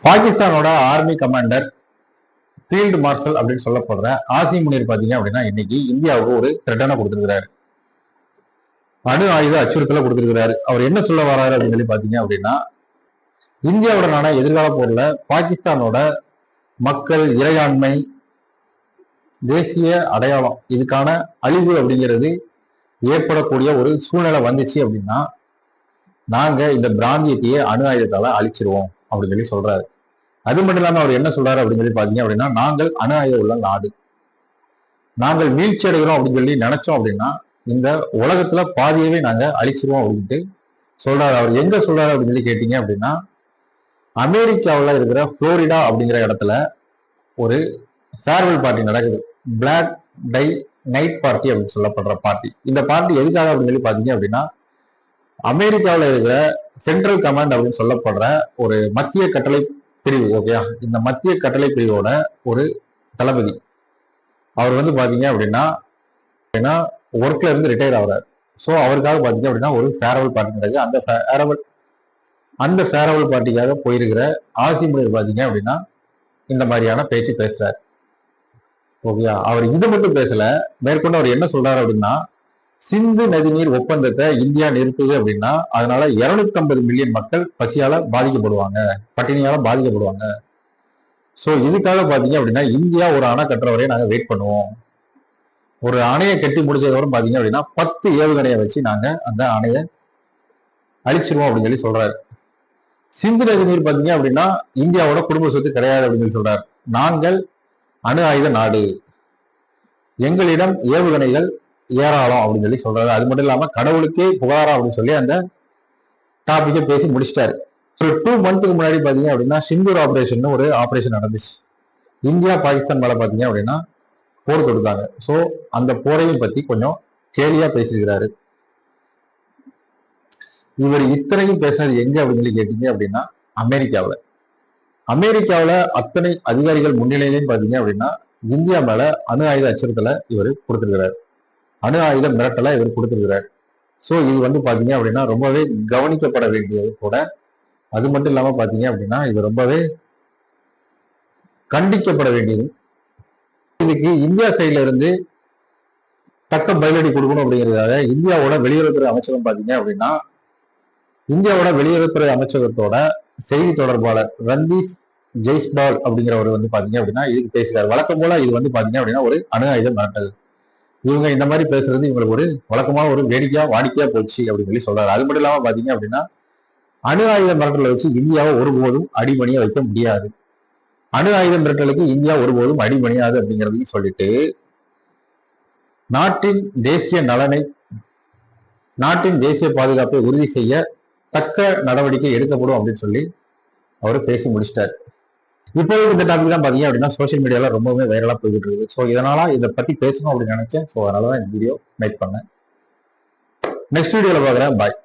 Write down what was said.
பாகிஸ்தானோட army commander field marshal அப்படின்னு சொல்லப்படுற ஆசிம் முனீர் பாத்தீங்க அப்படின்னா இன்னைக்கு இந்தியாவுக்கு ஒரு த்ரெட்டனை கொடுத்திருக்கிறாரு. அணு ஆயுத அச்சுறுத்தலை கொடுத்திருக்கிறாரு. அவர் என்ன சொல்ல வராரு அப்படின்னு சொல்லி பாத்தீங்க அப்படின்னா, இந்தியாவுடனான எதிர்கால போர்ல பாகிஸ்தானோட மக்கள், இறையாண்மை, தேசிய அடையாளம் இதுக்கான அழிவு அப்படிங்கிறது ஏற்படக்கூடிய ஒரு சூழ்நிலை வந்துச்சு அப்படின்னா நாங்க இந்த பிராந்தியத்தையே அணு ஆயுதத்தால அழிச்சிருவோம் அப்படின்னு சொல்லி சொல்றாரு. அது மட்டும் இல்லாம அவர் என்ன சொல்றாரு அப்படின்னு சொல்லி பாத்தீங்க அப்படின்னா, நாங்கள் அணு ஆயுதம் உள்ள நாடு, நாங்கள் வீழ்ச்சி அடைகிறோம் அப்படின்னு சொல்லி நினைச்சோம் அப்படின்னா இந்த உலகத்துல பாதியவே நாங்க அழிச்சிருவோம் அப்படின்ட்டு சொல்றாரு. அவர் எங்க சொல்றாரு அப்படின்னு சொல்லி கேட்டீங்க அப்படின்னா, அமெரிக்காவில் இருக்கிற புளோரிடா அப்படிங்கிற இடத்துல ஒரு ஃபேர்வெல் பார்ட்டி நடக்குது. பிளாக் டை நைட் பார்ட்டி அப்படின்னு சொல்லப்படுற பார்ட்டி. இந்த பார்ட்டி எதுக்காக அப்படின்னு சொல்லி பாத்தீங்க அப்படின்னா, அமெரிக்காவில் இருக்கிற சென்ட்ரல் கமாண்ட் அப்படின்னு சொல்லப்படுற ஒரு மத்திய கட்டளை பிரிவு, ஓகே, இந்த மத்திய கட்டளை பிரிவோட ஒரு தளபதி அவர் வந்து பாத்தீங்க அப்படின்னா ஒர்க்ல இருந்து ரிட்டையர் ஆகிறார். ஸோ அவருக்காக பாத்தீங்க அப்படின்னா ஒரு ஃபேர்வெல் பார்ட்டி நடக்குது. அந்த ஃபேர்வெல் பார்ட்டிக்காக போயிருக்கிற ஆசிம் முனீர் பாத்தீங்க அப்படின்னா இந்த மாதிரியான பேச்சு பேசுறாரு. ஓகே, அவர் இது மட்டும் பேசல, மேற்கொண்டு அவர் என்ன சொல்றாரு அப்படின்னா, சிந்து நதிநீர் ஒப்பந்தத்தை இந்தியா நிறுத்துது அப்படின்னா அதனால 250 மில்லியன் மக்கள் பசியால பாதிக்கப்படுவாங்க, பட்டினியால பாதிக்கப்படுவாங்க. ஸோ இதுக்காக பாத்தீங்க அப்படின்னா இந்தியா ஒரு அணை கட்டுற வரையும் நாங்க வெயிட் பண்ணுவோம். ஒரு அணையை கட்டி முடிச்சதுக்கப்புறம் பாத்தீங்க அப்படின்னா 10 ஏவுகணையை வச்சு நாங்க அந்த அணையை அழிச்சிருவோம் அப்படின்னு சொல்லி சொல்றாரு. சிந்து நதி நீர் பாத்தீங்க அப்படின்னா இந்தியாவோட குடும்ப சொத்து கிடையாது அப்படின்னு சொல்லி சொல்றாரு. நாங்கள் அணு ஆயுத நாடு, எங்களிடம் ஏவுகணைகள் ஏராளம் அப்படின்னு சொல்லி சொல்றாரு. அது மட்டும் இல்லாம கடவுளுக்கே புகாரா அப்படின்னு சொல்லி அந்த டாபிக்கை பேசி முடிச்சிட்டாரு. ஒரு 2 மந்த்துக்கு முன்னாடி பாத்தீங்க அப்படின்னா சிந்தூர் ஆபரேஷன் ஒரு ஆபரேஷன் நடந்துச்சு. இந்தியா பாகிஸ்தான் மேல பாத்தீங்க அப்படின்னா போர் தொடுத்தாங்க. ஸோ அந்த போரையும் பத்தி கொஞ்சம் கேலியா பேசியிருக்கிறாரு. இவர் இத்தனையும் பேசினது எங்க அப்படின்னு சொல்லி கேட்டீங்க அப்படின்னா அமெரிக்காவில் அத்தனை அதிகாரிகள் முன்னிலையிலையும் பாத்தீங்க அப்படின்னா இந்தியா மேல அணு ஆயுத அச்சுறுத்தலை இவர் கொடுத்திருக்கிறார், அணு ஆயுத மிரட்டலை இவர் கொடுத்திருக்கிறார். ஸோ இது வந்து பாத்தீங்க அப்படின்னா ரொம்பவே கவனிக்கப்பட வேண்டியது கூட. அது மட்டும் இல்லாம பாத்தீங்க அப்படின்னா இது ரொம்பவே கண்டிக்கப்பட வேண்டியது. இதுக்கு இந்தியா சைட்ல இருந்து தக்க பதிலடி கொடுக்கணும் அப்படிங்கிறதுக்காக இந்தியாவோட வெளியுறவுத்துறை அமைச்சகம் பாத்தீங்க அப்படின்னா இந்தியாவோட வெளியுறவுத்துறை அமைச்சகத்தோட செய்தி தொடர்பாளர் ரந்தீப் ஜெய்ஸ்வால் அப்படிங்கிறவர் வந்து பாத்தீங்க அப்படின்னா இதுக்கு பேசுகிறார். வழக்கம் போல இது வந்து பாத்தீங்க அப்படின்னா ஒரு அணு ஆயுத மிரட்டல், இவங்க இந்த மாதிரி பேசுறது இவங்களுக்கு ஒரு வழக்கமான ஒரு வாடிக்கையா போச்சு அப்படின்னு சொல்லி சொல்றாரு. அது மட்டும் இல்லாம பாத்தீங்க அப்படின்னா அணு ஆயுத மிரட்டலை வச்சு இந்தியாவை ஒருபோதும் அடிபணிய வைக்க முடியாது, அணு ஆயுத மிரட்டலுக்கு இந்தியா ஒருபோதும் அடிபணியாது அப்படிங்கிறதையும் சொல்லிட்டு நாட்டின் தேசிய நலனை, நாட்டின் தேசிய பாதுகாப்பை உறுதி செய்ய தக்க நடவடிக்கை எடுக்கப்படும் அப்படின்னு சொல்லி அவர் பேசி முடிச்சிட்டாரு. இப்போது இந்த டாபிக் தான் பாத்தீங்க அப்படின்னா சோசியல் மீடியால ரொம்பவே வைரலா போய்கிட்டு இருக்கு. ஸோ இதனால இதை பத்தி பேசணும் அப்படின்னு நினைச்சேன். ஸோ அதனாலதான் இந்த வீடியோ மேக் பண்ணேன். நெக்ஸ்ட் வீடியோல பாக்குறேன். பாய்.